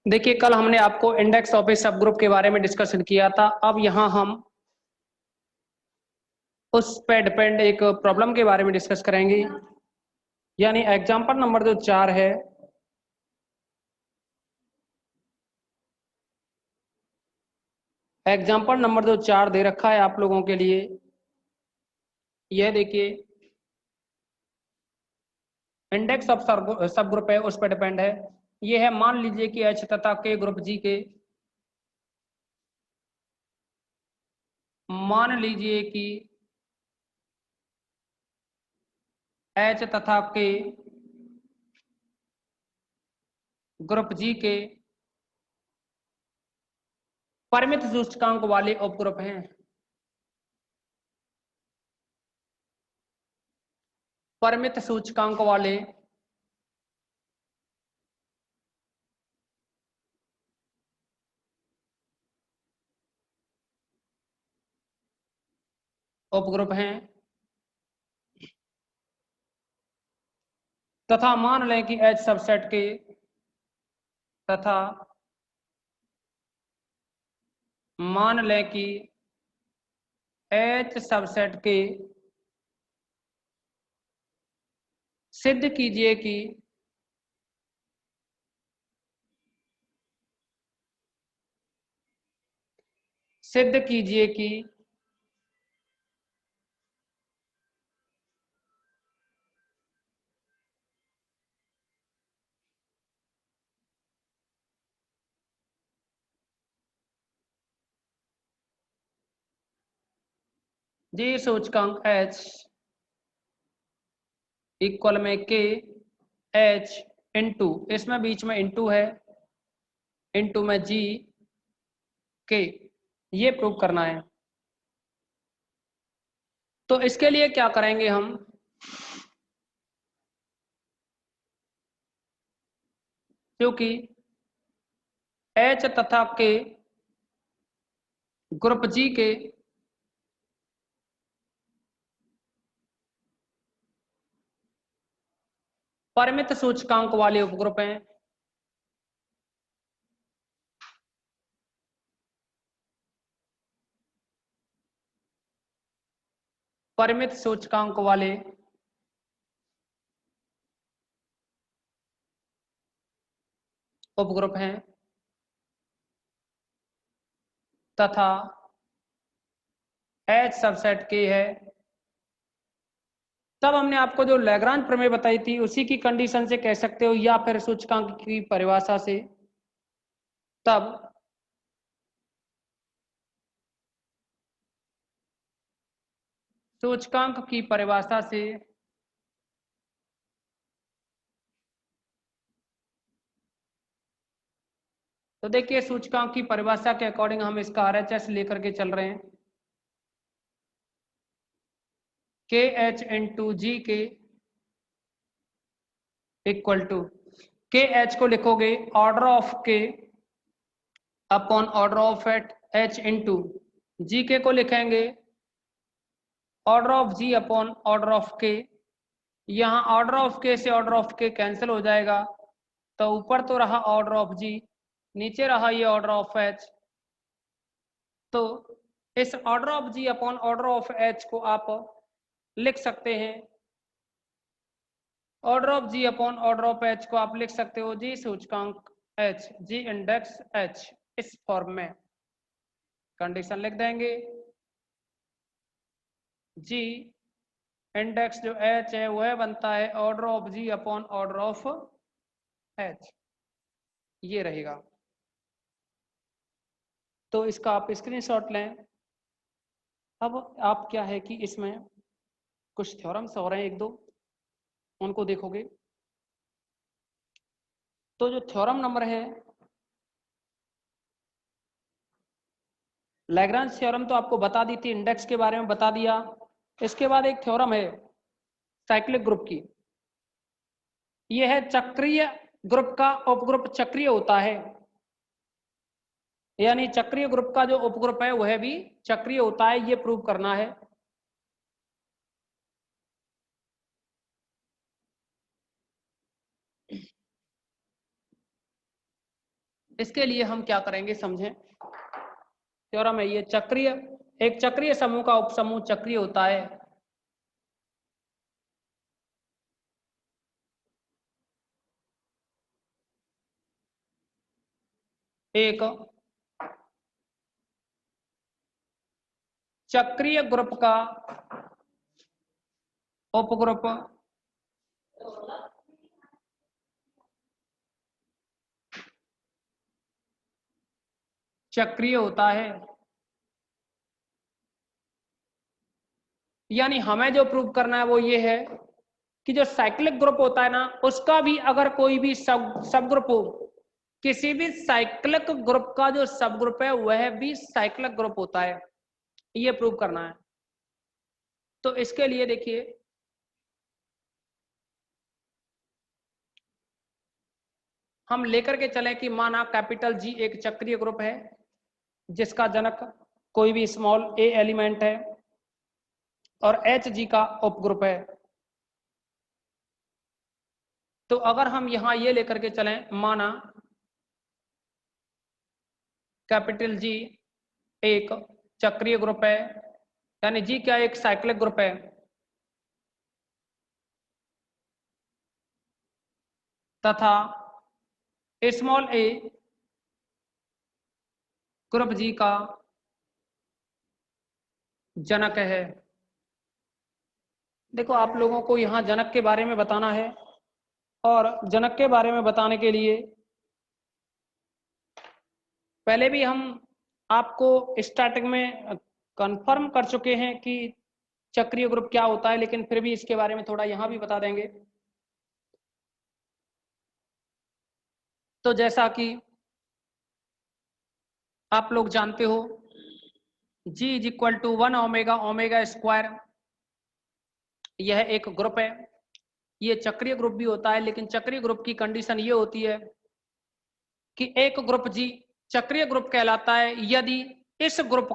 देखिए, कल हमने आपको इंडेक्स ऑफ ए सब ग्रुप के बारे में डिस्कशन किया था। अब यहाँ हम उस पे डिपेंड एक प्रॉब्लम के बारे में डिस्कस करेंगे, यानी एग्जाम्पल नंबर जो 4 है। एग्जाम्पल नंबर जो 4 दे रखा है आप लोगों के लिए, यह देखिए इंडेक्स ऑफ सब ग्रुप है, उस पर डिपेंड है। यह है, मान लीजिए कि एच तथा के ग्रुप जी के, मान लीजिए कि एच तथा के ग्रुप जी के परिमित सूचकांक वाले उपग्रुप हैं। परिमित सूचकांक वाले उपग्रुप हैं तथा मान लें कि एच सबसेट के तथा मान लें कि एच सबसेट के सिद्ध कीजिए कि सिद्ध कीजिए कि जी सूचकांक एच इक्वल में के एच इंटू, इसमें बीच में इंटू है, इंटू में जी के, ये प्रूव करना है। तो इसके लिए क्या करेंगे हम, क्योंकि एच तथा के ग्रुप जी के परिमित सूचकांक वाले उपग्रुप हैं, परिमित सूचकांक वाले उपग्रुप हैं तथा एच सबसेट के है। तब हमने आपको जो लैग्रांज प्रमेय बताई थी उसी की कंडीशन से कह सकते हो, या फिर सूचकांक की परिभाषा से। तब सूचकांक की परिभाषा से तो देखिए सूचकांक की परिभाषा के अकॉर्डिंग हम इसका आरएचएस लेकर के चल रहे हैं। के एच इंटू जी के इक्वल टू, के एच को लिखोगे order of K upon order of at H into, G K को लिखेंगे order of G upon order of K. यहाँ ऑर्डर ऑफ के से ऑर्डर ऑफ के कैंसिल हो जाएगा, तो ऊपर तो रहा ऑर्डर ऑफ जी, नीचे रहा ये ऑर्डर ऑफ एच। तो इस order of G upon order of H को आप लिख सकते हैं, order of G upon order of H को आप लिख सकते हो जी सूचकांक एच, जी इंडेक्स एच, इस फॉर्म में कंडीशन लिख देंगे। जी इंडेक्स जो एच है वह बनता है order of G upon order of H, ये रहेगा। तो इसका आप स्क्रीनशॉट लें। अब आप क्या है कि इसमें कुछ थ्योरम्स हो रहे हैं एक दो, उनको देखोगे तो जो थ्योरम नंबर है लैग्रांज थ्योरम तो आपको बता दी थी, इंडेक्स के बारे में बता दिया। इसके बाद एक थ्योरम है साइक्लिक ग्रुप की, यह है चक्रीय ग्रुप का उपग्रुप चक्रीय होता है, यानी चक्रीय ग्रुप का जो उपग्रुप है वह भी चक्रीय होता है, ये प्रूव करना है। इसके लिए हम क्या करेंगे समझें। थ्योरम है ये, चक्रीय, एक चक्रीय समूह का उपसमूह चक्रीय होता है। एक चक्रीय ग्रुप का उपग्रुप चक्रीय होता है। यानी हमें जो प्रूव करना है वो ये है कि जो साइक्लिक ग्रुप होता है ना, उसका भी अगर कोई भी सब ग्रुप हो, किसी भी साइक्लिक ग्रुप का जो सब ग्रुप है वह भी साइक्लिक ग्रुप होता है, ये प्रूव करना है। तो इसके लिए देखिए, हम लेकर के चलें कि माना कैपिटल जी एक चक्रीय ग्रुप है जिसका जनक कोई भी स्मॉल ए एलिमेंट है और एच जी का उपग्रुप है। तो अगर हम यहां ये लेकर के चलें, माना कैपिटल जी एक चक्रीय ग्रुप है, यानी जी क्या एक साइक्लिक ग्रुप है, तथा स्मॉल ए ग्रुप जी का जनक है। देखो आप लोगों को यहाँ जनक के बारे में बताना है, और जनक के बारे में बताने के लिए पहले भी हम आपको स्टार्टिंग में कंफर्म कर चुके हैं कि चक्रीय ग्रुप क्या होता है, लेकिन फिर भी इसके बारे में थोड़ा यहाँ भी बता देंगे। तो जैसा कि आप लोग जानते हो, G is equal to 1 omega omega square, यह एक ग्रुप है। ये चक्रीय ग्रुप भी होता है, लेकिन चक्रीय ग्रुप की कंडीशन ये होती है कि एक ग्रुप जी चक्रीय ग्रुप कहलाता है यदि इस ग्रुप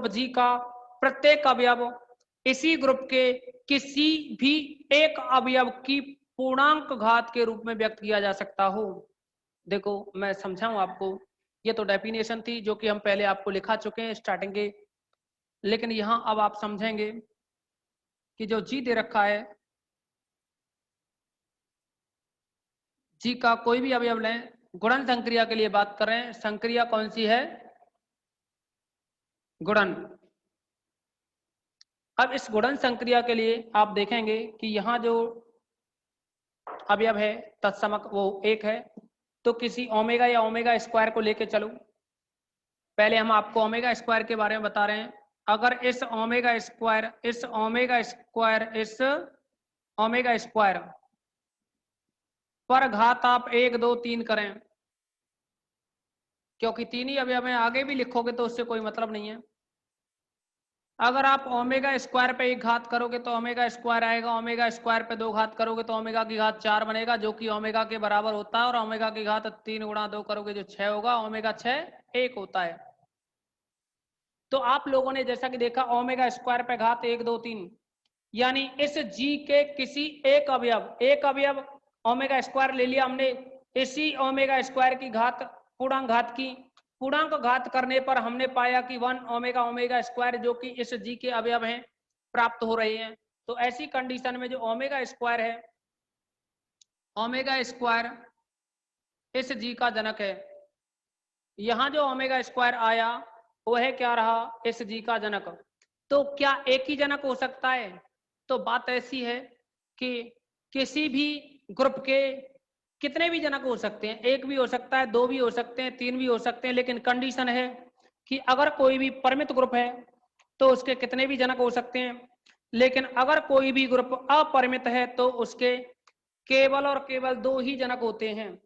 जी का प्रत्येक अवयव इसी ग्रुप के किसी भी एक अवयव की पूर्णांक घात के रूप में व्यक्त किया जा सकता हो। देखो मैं समझाऊं आपको, ये तो डेफिनेशन थी जो कि हम पहले आपको लिखा चुके हैं स्टार्टिंग के, लेकिन यहां अब आप समझेंगे कि जो जी दे रखा है, जी का कोई भी अवयव लें, गुणन संक्रिया के लिए बात कर रहे हैं, संक्रिया कौन सी है, गुणन। अब इस गुणन संक्रिया के लिए आप देखेंगे कि यहाँ जो अवयव है तत्समक वो एक है। तो किसी ओमेगा या ओमेगा स्क्वायर को लेके चलो, पहले हम आपको ओमेगा स्क्वायर के बारे में बता रहे हैं। अगर इस ओमेगा स्क्वायर पर घात आप 1 2 3 करें, क्योंकि तीन ही अवयव में आगे भी लिखोगे तो उससे कोई मतलब नहीं है। अगर आप ओमेगा स्क्वायर पे एक घात करोगे तो ओमेगा स्क्वायर आएगा, ओमेगा स्क्वायर पे 2 घात करोगे तो ओमेगा की घात 4 बनेगा, जो कि ओमेगा के बराबर होता है, और ओमेगा की घात 3 गुणा 2 करोगे जो 6 होगा, ओमेगा 6 1 होता है। तो आप लोगों ने जैसा कि देखा ओमेगा स्क्वायर पे घात 1 2 3, यानी इस जी के किसी एक अवयव ओमेगा स्क्वायर ले लिया हमने, इसी ओमेगा स्क्वायर की घात पूर्णांक घात की, पूर्णांक घात करने पर हमने पाया कि 1 ओमेगा ओमेगा स्क्वायर जो कि इस जी के अवयव हैं प्राप्त हो रहे हैं। तो ऐसी कंडीशन में जो ओमेगा स्क्वायर है, ओमेगा स्क्वायर इस जी का जनक है। यहां जो ओमेगा स्क्वायर आया वह क्या रहा, इस जी का जनक। तो क्या एक ही जनक हो सकता है? तो बात ऐसी है कि किसी भी ग्रुप के कितने भी जनक हो सकते हैं, एक भी हो सकता है, दो भी हो सकते हैं, तीन भी हो सकते हैं, लेकिन कंडीशन है कि अगर कोई भी परिमित ग्रुप है तो उसके कितने भी जनक हो सकते हैं, लेकिन अगर कोई भी ग्रुप अपरिमित है तो उसके केवल और केवल 2 ही जनक होते हैं।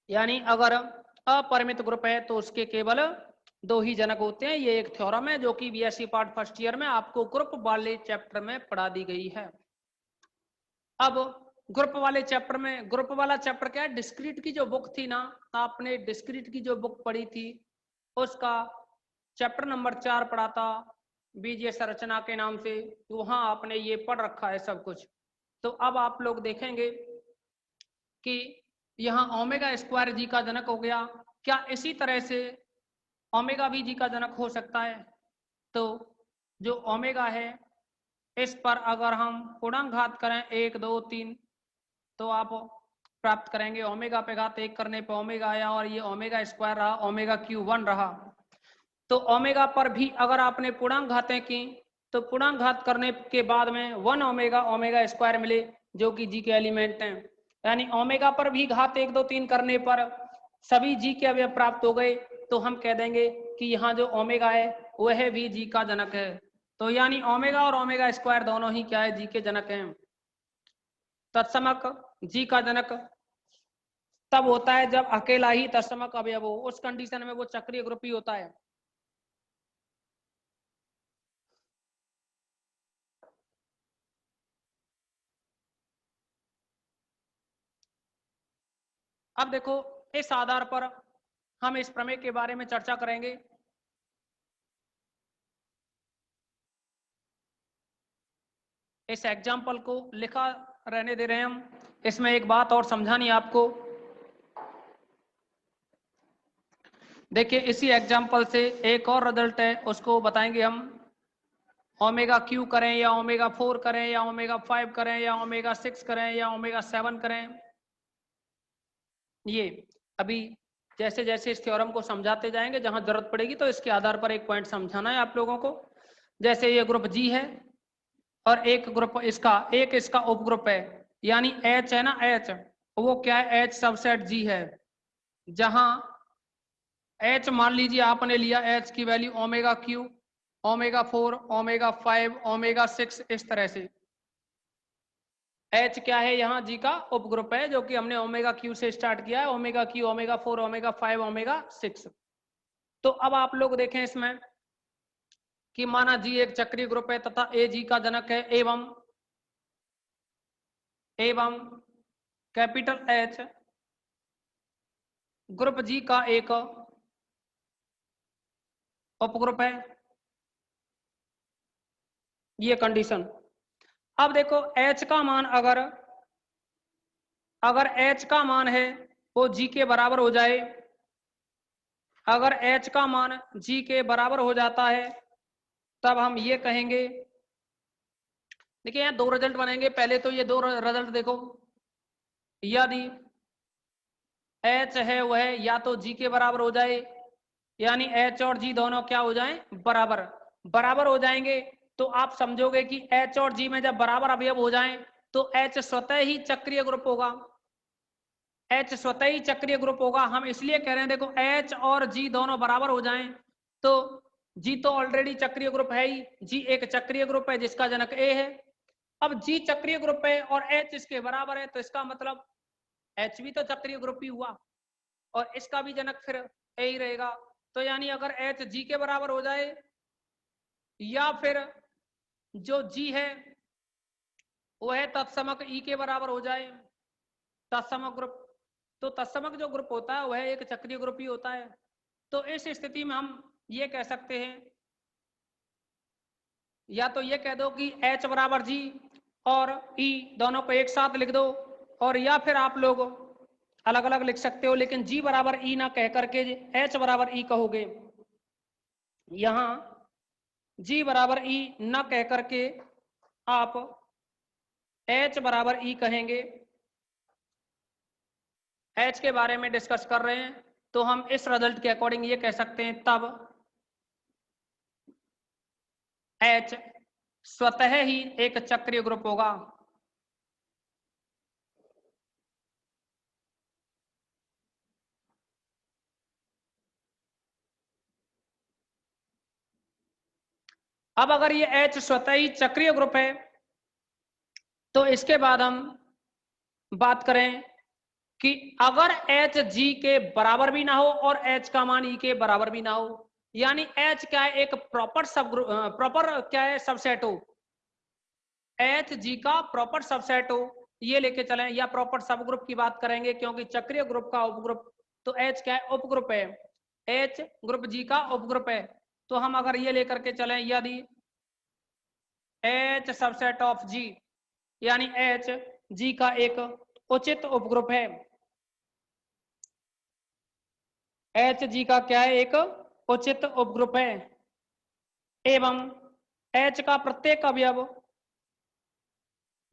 यानी अगर अपरिमित ग्रुप है तो उसके केवल 2 ही जनक होते हैं। ये एक थ्योरम है जो कि बीएससी पार्ट फर्स्ट ईयर में आपको ग्रुप वाले चैप्टर में पढ़ा दी गई है। अब ग्रुप वाले चैप्टर में, ग्रुप वाला चैप्टर क्या है, डिस्क्रीट की जो बुक थी ना, आपने डिस्क्रीट की जो बुक पढ़ी थी उसका चैप्टर नंबर 4 पढ़ा था बीजीय संरचना के नाम से, वहां आपने ये पढ़ रखा है सब कुछ। तो अब आप लोग देखेंगे कि यहाँ ओमेगा स्क्वायर जी का जनक हो गया, क्या इसी तरह से ओमेगा भी जी का जनक हो सकता है? तो जो ओमेगा है इस पर अगर हम पूर्णांक घात करें 1 2 3 तो आप प्राप्त करेंगे ओमेगा पे घात 1 करने पे ओमेगा आया और ये ओमेगा स्क्वायर रहा, ओमेगा क्यू 1 रहा। तो ओमेगा पर भी अगर आपने पूर्णांक घातें की तो पूर्णांक घात करने के बाद में 1 ओमेगा ओमेगा स्क्वायर मिले जो कि जी के एलिमेंट हैं। यानी ओमेगा पर भी घात 1 2 3 करने पर सभी जी के अवयव प्राप्त हो गए, तो हम कह देंगे कि यहाँ जो ओमेगा है वह भी जी का जनक है। तो यानी ओमेगा और ओमेगा स्क्वायर दोनों ही क्या है, जी के जनक हैं। तत्समक जी का जनक तब होता है जब अकेला ही तत्समक अवयव हो, उस कंडीशन में वो चक्रीय ग्रुप ही होता है। अब देखो इस आधार पर हम इस प्रमेय के बारे में चर्चा करेंगे। इस एग्जाम्पल को लिखा रहने दे रहे हैं हम, इसमें एक बात और समझानी आपको। देखिए इसी एग्जाम्पल से एक और रिजल्ट है उसको बताएंगे हम। ओमेगा क्यू करें या ओमेगा 4 करें या ओमेगा 5 करें या ओमेगा 6 करें या ओमेगा 7 करें, ये अभी जैसे जैसे इस थ्योरम को समझाते जाएंगे, जहां जरूरत पड़ेगी तो इसके आधार पर एक पॉइंट समझाना है आप लोगों को। जैसे ये ग्रुप जी है और एक ग्रुप इसका उपग्रुप है, यानी एच है ना, एच वो क्या है, एच सबसेट जी है। जहां एच मान लीजिए आपने लिया एच की value omega cube, omega 4, omega 5, omega 6, इस तरह से एच क्या है, यहाँ जी का उपग्रुप है जो कि हमने ओमेगा क्यू से स्टार्ट किया है, omega cube, omega 4, omega 5, omega 6। तो अब आप लोग देखें इसमें कि माना जी एक चक्रीय ग्रुप है तथा ए जी का जनक है, एवं कैपिटल एच ग्रुप जी का एक उपग्रुप है, ये कंडीशन। अब देखो एच का मान अगर एच का मान है वो जी के बराबर हो जाए, अगर एच का मान जी के बराबर हो जाता है तब हम ये कहेंगे। देखिए यहाँ दो रिजल्ट बनेंगे, पहले तो ये दो रिजल्ट देखो, यदि एच है वह या तो जी के बराबर हो जाए, यानी एच और जी दोनों क्या हो जाएं, बराबर बराबर हो जाएंगे, तो आप समझोगे कि एच और जी में जब बराबर अवयव हो जाएं तो एच स्वतः ही चक्रीय ग्रुप होगा, एच स्वतः ही चक्रीय ग्रुप होगा। हम इसलिए कह रहे हैं देखो एच और जी दोनों बराबर हो जाएं तो जी तो ऑलरेडी चक्रीय ग्रुप है ही, जी एक चक्रीय ग्रुप है जिसका जनक ए है। अब जी चक्रीय ग्रुप है और एच इसके बराबर है, तो इसका मतलब एच भी तो चक्रीय ग्रुप ही हुआ और इसका भी जनक फिर ए ही रहेगा। तो यानी अगर एच जी के बराबर हो जाए या फिर जो जी है वह तत्समक ई के बराबर हो जाए, तत्समक ग्रुप, तो तत्समक जो ग्रुप होता है वह एक चक्रीय ग्रुप ही होता है। तो इस स्थिति में हम ये कह सकते हैं, या तो ये कह दो कि H बराबर जी और E दोनों को एक साथ लिख दो, और या फिर आप लोग अलग अलग लिख सकते हो, लेकिन G बराबर E ना कह करके H बराबर E कहोगे। यहां G बराबर E ना कह करके आप H बराबर E कहेंगे। H के बारे में डिस्कस कर रहे हैं तो हम इस रिजल्ट के अकॉर्डिंग ये कह सकते हैं, तब H स्वतः ही एक चक्रीय ग्रुप होगा। अब अगर ये H स्वतः ही चक्रीय ग्रुप है तो इसके बाद हम बात करें कि अगर H G के बराबर भी ना हो और H का मान E के बराबर भी ना हो, यानी H क्या है, एक प्रॉपर सब ग्रुप, प्रॉपर क्या है, सबसेट हो, H G का प्रॉपर सबसेट हो, ये लेके चलें, या प्रॉपर सब ग्रुप की बात करेंगे क्योंकि चक्रीय ग्रुप का उपग्रुप, तो H क्या है, उपग्रुप है, H ग्रुप G का उपग्रुप है। तो हम अगर ये लेकर के चलें, यदि H सबसेट ऑफ G, यानी H G का एक उचित उपग्रुप है। एच जी का क्या है, एक उचित उपग्रुप है। एवं एच का प्रत्येक अवयव,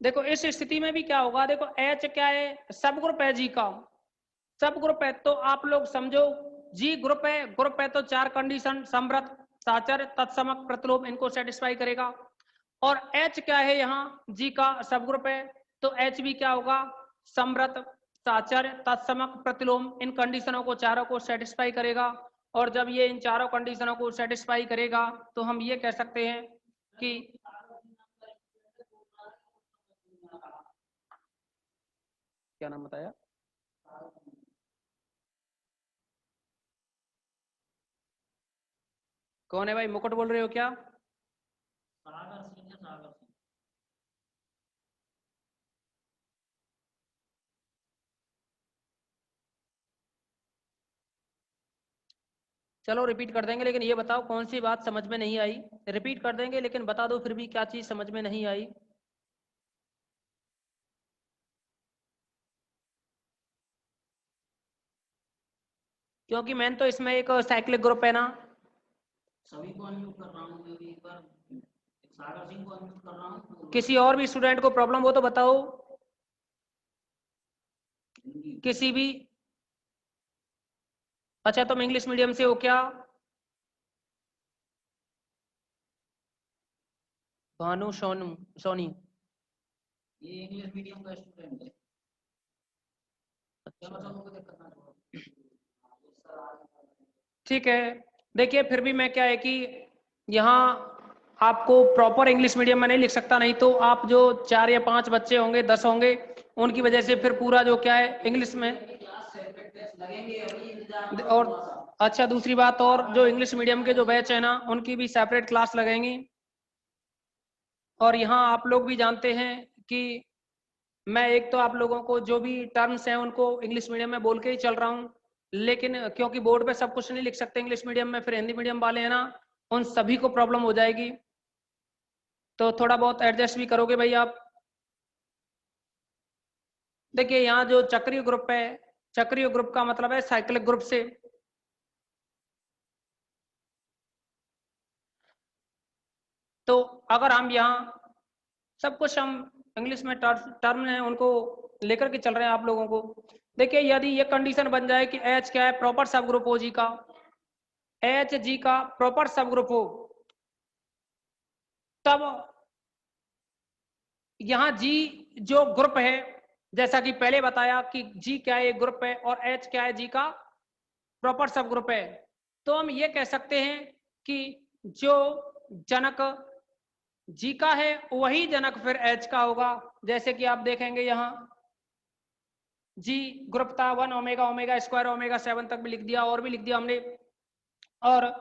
देखो इस स्थिति में भी क्या होगा, देखो एच क्या है, सब ग्रुप है जी का, सब ग्रुप है, तो आप लोग समझो जी ग्रुप है तो चार कंडीशन समृद्ध, साचर, तत्समक, प्रतिलोम इनको सेटिस्फाई करेगा। और एच क्या है, यहाँ जी का सब ग्रुप है, तो एच भी क्या होगा, समृद्ध, साचर, तत्समक, प्रतिलोम इन कंडीशनों को चारों को सेटिस्फाई करेगा। और जब ये इन चारों कंडीशनों को सेटिस्फाई करेगा तो हम ये कह सकते हैं कि क्या नाम बताया, कौन है भाई, मुकुट बोल रहे हो क्या? सागर सिंह है, सागर सिंह। चलो रिपीट कर देंगे, लेकिन ये बताओ कौन सी बात समझ में नहीं आई। रिपीट कर देंगे लेकिन बता दो फिर भी क्या चीज समझ में नहीं आई। क्योंकि मैंने तो इसमें एक साइक्लिक ग्रुप है ना। सभी को अनम्यूट कर रहा हूँ, क्योंकि एक बार सागर सिंह को अनम्यूट कर रहा हूँ। किसी और भी स्टूडेंट को प्रॉब्लम हो तो बताओ, किसी भी। अच्छा तुम इंग्लिश मीडियम से हो क्या? भानु सोनू सोनी, ये इंग्लिश मीडियम का स्टूडेंट है। चलो चलो कोई दिक्कत ना, छोड़ो। ठीक है। देखिए फिर भी मैं क्या है कि यहाँ आपको प्रॉपर इंग्लिश मीडियम में नहीं लिख सकता, नहीं तो आप जो 4 या 5 बच्चे होंगे, 10 होंगे, उनकी वजह से फिर पूरा जो क्या है इंग्लिश में। और अच्छा दूसरी बात, और जो इंग्लिश मीडियम के जो बैच है ना उनकी भी सेपरेट क्लास लगेंगी। और यहाँ आप लोग भी जानते हैं कि मैं एक तो आप लोगों को जो भी टर्म्स हैं उनको इंग्लिश मीडियम में बोल के ही चल रहा हूँ, लेकिन क्योंकि बोर्ड पे सब कुछ नहीं लिख सकते इंग्लिश मीडियम में, फिर हिंदी मीडियम वाले हैं ना उन सभी को प्रॉब्लम हो जाएगी, तो थोड़ा बहुत एडजस्ट भी करोगे भाई आप। देखिए यहाँ जो चक्रीय ग्रुप है, चक्रीय ग्रुप का मतलब है साइक्लिक ग्रुप से। तो अगर हम यहाँ सब कुछ हम इंग्लिश में टर्म है उनको लेकर के चल रहे हैं आप लोगों को। देखिए यदि ये कंडीशन बन जाए कि एच क्या है, प्रॉपर सब ग्रुप हो जी का, एच जी का प्रॉपर सब ग्रुप हो, तब यहाँ जी जो ग्रुप है, जैसा कि पहले बताया कि जी क्या है, एक ग्रुप है, और एच क्या है, जी का प्रॉपर सब ग्रुप है, तो हम ये कह सकते हैं कि जो जनक जी का है वही जनक फिर एच का होगा। जैसे कि आप देखेंगे यहाँ जी ग्रुप था 1 ओमेगा, ओमेगा स्क्वायर, ओमेगा 7 तक भी लिख दिया, और भी लिख दिया हमने। और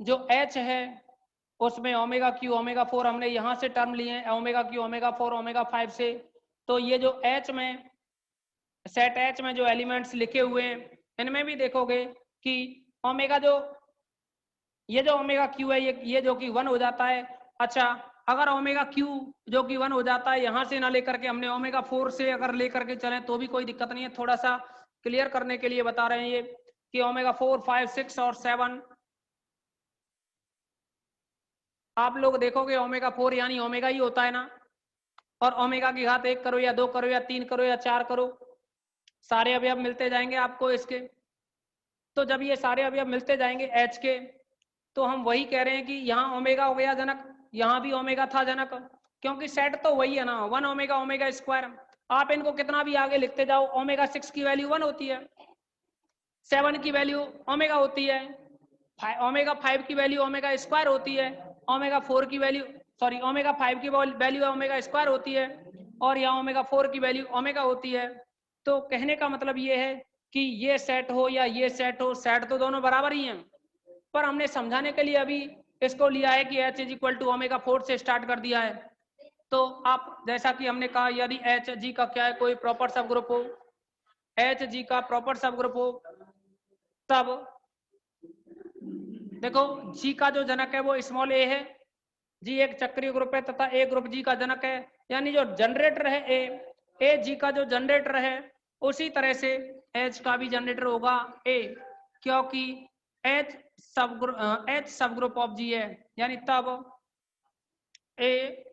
जो एच है उसमें ओमेगा क्यू, ओमेगा 4 हमने यहाँ से टर्म लिए हैं, ओमेगा क्यू, ओमेगा 4, ओमेगा 5 से। तो ये जो एच में, सेट एच में जो एलिमेंट्स लिखे हुए हैं इनमें भी देखोगे कि ओमेगा जो, ये जो ओमेगा क्यू है ये जो कि 1 हो जाता है। अच्छा अगर ओमेगा क्यू जो कि 1 हो जाता है यहाँ से ना लेकर के हमने ओमेगा 4 से अगर लेकर के चलें तो भी कोई दिक्कत नहीं है, थोड़ा सा क्लियर करने के लिए बता रहे हैं ये कि ओमेगा 4, 5, 6 और 7 आप लोग देखोगे ओमेगा 4 यानी ओमेगा ही होता है ना, और ओमेगा की घात 1 करो या 2 करो या 3 करो या 4 करो, सारे अवयव मिलते जाएंगे आपको इसके। तो जब ये सारे अवयव मिलते जाएंगे एच के, तो हम वही कह रहे हैं कि यहाँ ओमेगा हो गया जनक, यहाँ भी ओमेगा था जनक, क्योंकि सेट तो वही है ना, 1 ओमेगा, ओमेगा स्क्वायर। आप इनको कितना भी आगे लिखते जाओ, ओमेगा 6 की वैल्यू 1 होती है, 7 की वैल्यू ओमेगा होती है, ओमेगा 5 की वैल्यू ओमेगा स्क्वायर होती है, ओमेगा 4 की वैल्यू, सॉरी ओमेगा 5 की वैल्यू ओमेगा स्क्वायर होती है, और यहाँ ओमेगा 4 की वैल्यू ओमेगा होती है। तो कहने का मतलब ये है कि ये सेट हो या ये सेट हो, सेट तो दोनों बराबर ही हैं, पर हमने समझाने के लिए अभी इसको लिया है कि H is equal to omega 4 से स्टार्ट कर दिया है। तो आप जैसा कि हमने कहा यदि एच जी का क्या है, कोई प्रॉपर सब ग्रुप हो, एच जी का प्रॉपर सब ग्रुप हो, तब देखो जी का जो जनक है वो स्मॉल ए है, जी एक चक्रीय ग्रुप है तथा ए ग्रुप जी का जनक है, यानी जो जनरेटर है ए, ए जी का जो जनरेटर है उसी तरह से एच का भी जनरेटर होगा ए, क्योंकि एच सब ग्रुप ऑफ जी है, यानी तब ए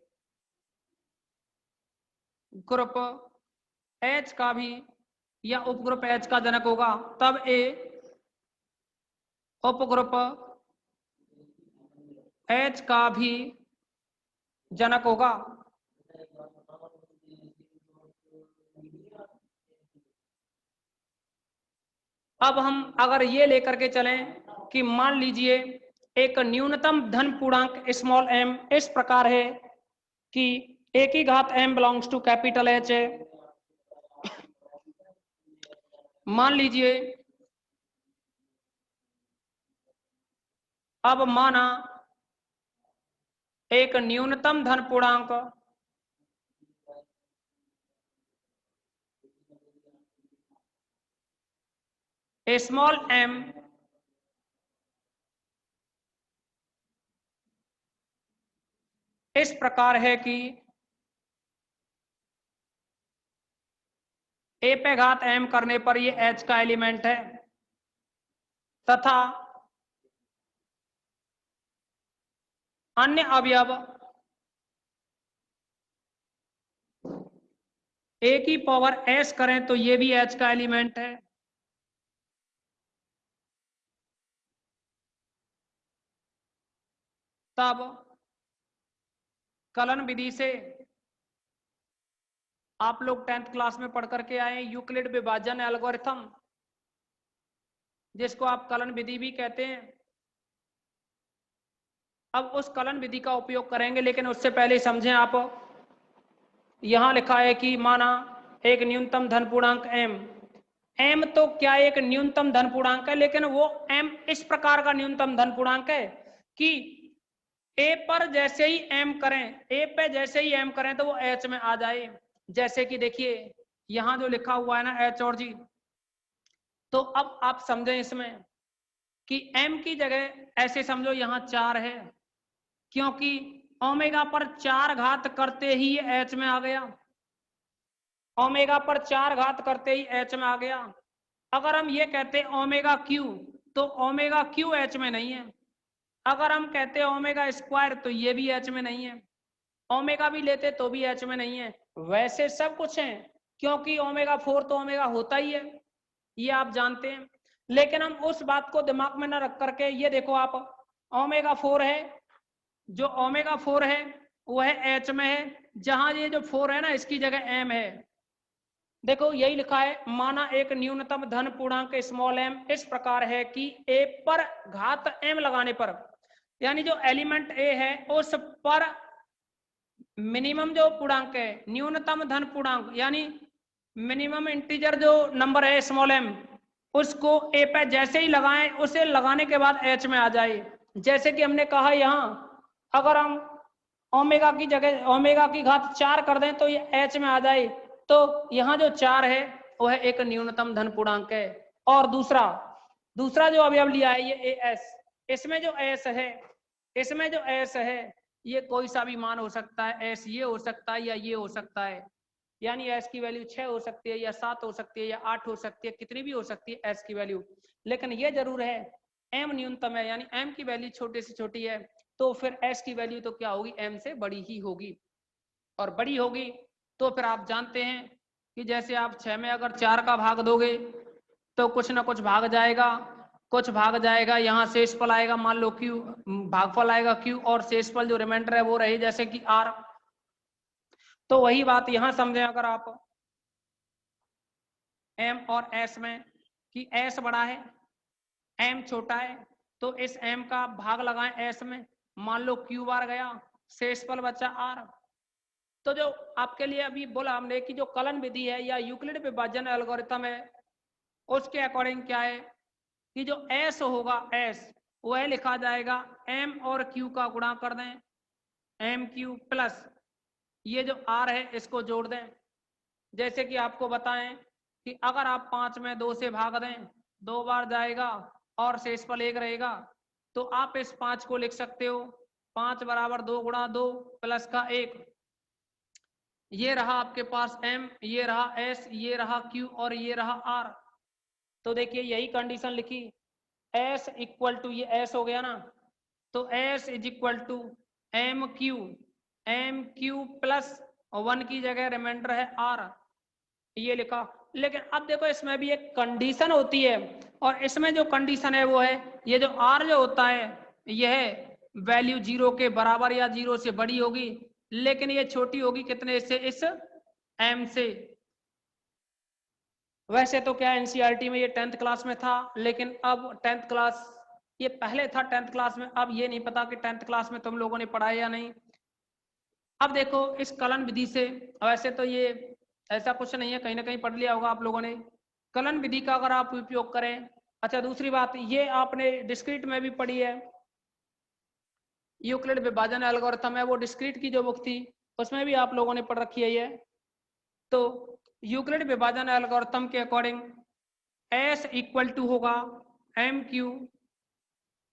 ग्रुप एच का भी या उपग्रुप एच का जनक होगा, तब ए उपग्रुप एच का भी जनक होगा। अब हम अगर ये लेकर के चलें कि मान लीजिए एक न्यूनतम धन पूर्णांक स्मॉल एम इस प्रकार है कि ए की घात M belongs to capital H है। मान लीजिए अब माना एक न्यूनतम धन पूर्णांक स्मॉल एम इस प्रकार है कि ए पे घात एम करने पर ये एच का एलिमेंट है, तथा अन्य अवयव ए की पावर एस करें तो ये भी एच का एलिमेंट है। तब कलन विधि से आप लोग 10th क्लास में पढ़ करके आए यूक्लिड विभाजन एल्गोरिथम, जिसको आप कलन विधि भी कहते हैं। अब उस कलन विधि का उपयोग करेंगे, लेकिन उससे पहले समझें आप, यहां लिखा है कि माना एक न्यूनतम धन पूर्णांक एम, एम तो क्या एक न्यूनतम धन पूर्णांक है, लेकिन वो एम इस प्रकार का न्यूनतम धन पूर्णांक है कि ए पर जैसे ही एम करें, ए पे जैसे ही एम करें तो वो एच में आ जाए। जैसे कि देखिए यहां जो लिखा हुआ है ना एच और जी, तो अब आप समझें इसमें कि एम की जगह ऐसे समझो यहां 4 है, क्योंकि ओमेगा पर 4 घात करते ही एच में आ गया, ओमेगा पर 4 घात करते ही एच में आ गया। अगर हम ये कहते ओमेगा क्यू तो ओमेगा क्यू एच में नहीं है, अगर हम कहते ओमेगा स्क्वायर तो ये भी एच में नहीं है, ओमेगा भी लेते तो भी एच में नहीं है। वैसे सब कुछ है, क्योंकि ओमेगा 4 तो ओमेगा होता ही है, ये आप जानते हैं। लेकिन हम उस बात को दिमाग में न रख करके ये देखो आप, ओमेगा 4 है, जो ओमेगा 4 है वह एच में है, जहां ये जो 4 है ना इसकी जगह एम है। देखो यही लिखा है, माना एक न्यूनतम धन पूर्णांक स्मॉल एम इस प्रकार है कि ए पर घात एम लगाने पर, यानी जो एलिमेंट ए है उस पर मिनिमम जो पूर्णांक है, न्यूनतम धन पूर्णांक यानी मिनिमम इंटीजर जो नंबर है स्मॉल एम, उसको ए पे जैसे ही लगाएं उसे लगाने के बाद एच में आ जाए। जैसे कि हमने कहा यहां अगर हम ओमेगा की जगह ओमेगा की घात 4 कर दें तो ये एच में आ जाए, तो यहाँ जो 4 है वह एक न्यूनतम धन पूर्णांक है। और दूसरा जो अभी अब लिया है ये ए एस, इसमें जो एस है, इसमें जो एस है ये कोई सा भी मान हो सकता है, एस ये हो सकता है या ये हो सकता है, यानी एस की वैल्यू 6 हो सकती है या 7 हो सकती है या 8 हो सकती है, कितनी भी हो सकती है एस की वैल्यू। लेकिन ये जरूर है एम न्यूनतम है, यानी एम की वैल्यू छोटे से छोटी है, तो फिर एस की वैल्यू तो क्या होगी, एम से बड़ी ही होगी। और बड़ी होगी तो फिर आप जानते हैं कि जैसे आप 6 में अगर 4 का भाग दोगे तो कुछ ना कुछ भाग जाएगा, कुछ भाग जाएगा, यहाँ शेषफल आएगा, मान लो क्यू, भागफल आएगा क्यू, और शेषफल जो रिमाइंडर है वो रही जैसे कि आर। तो वही बात यहां समझें अगर आप एम और एस में कि एस बड़ा है एम छोटा है, तो इस एम का भाग लगाएं एस में, मान लो क्यू बार गया, शेषफल बचा आर। तो जो आपके लिए अभी बोला हमने कि जो कलन विधि है या यूक्लिड विभाजन एल्गोरिथम है, उसके अकॉर्डिंग क्या है कि जो एस होगा एस वह लिखा जाएगा एम और क्यू का गुणा कर दें, एम क्यू प्लस ये जो आर है इसको जोड़ दें। जैसे कि आपको बताएं कि अगर आप 5 में 2 से भाग दें, 2 बार जाएगा और शेषफल 1 रहेगा, तो आप इस 5 को लिख सकते हो 5 बराबर 2 गुणा 2 प्लस का 1, ये रहा आपके पास m, ये रहा s, ये रहा q और ये रहा r। तो देखिए यही कंडीशन लिखी, s इक्वल टू, ये s हो गया ना, तो s is equal to M Q plus 1 की जगह रिमाइंडर है r, ये लिखा। लेकिन अब देखो इसमें भी एक कंडीशन होती है, और इसमें जो कंडीशन है वो है ये जो r जो होता है यह वैल्यू 0 के बराबर या 0 से बड़ी होगी, लेकिन ये छोटी होगी कितने से, इस m से। वैसे तो क्या एनसीईआरटी में ये 10th क्लास में था, लेकिन अब 10th क्लास, ये पहले था 10th क्लास में, अब ये नहीं पता कि 10th क्लास में तुम लोगों ने पढ़ाया या नहीं। अब देखो इस कलन विधि से, वैसे तो ये ऐसा कुछ नहीं है, कहीं ना कहीं पढ़ लिया होगा आप लोगों ने, कलन विधि का अगर आप उपयोग करें। अच्छा दूसरी बात, ये आपने डिस्क्रीट में भी पढ़ी है, यूक्लिड विभाजन एल्गोरिथम है, वो डिस्क्रीट की जो बुक थी उसमें भी आप लोगों ने पढ़ रखी है ये। तो यूक्लिड विभाजन एल्गोरिथम के अकॉर्डिंग एस इक्वल टू होगा एम क्यू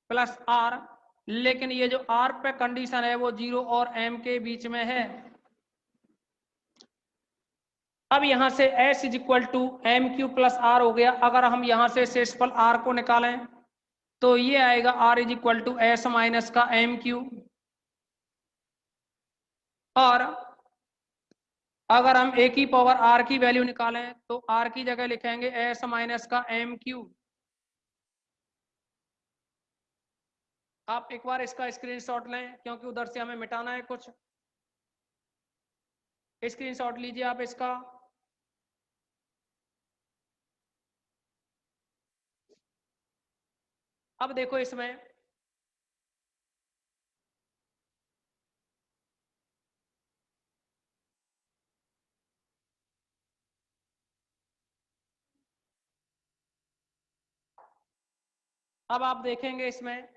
प्लस आर, लेकिन ये जो आर पे कंडीशन है वो 0 और m के बीच में है। अब यहां से s is equal to M Q plus R हो गया। अगर हम यहां से शेषफल r को निकालें तो ये आएगा r is equal to S minus का एम क्यू, और अगर हम a की पावर r की वैल्यू निकालें तो r की जगह लिखेंगे s माइनस का एम क्यू। आप एक बार इसका स्क्रीनशॉट लें क्योंकि उधर से हमें मिटाना है कुछ, स्क्रीनशॉट लीजिए आप इसका। अब देखो इसमें अब आप देखेंगे इसमें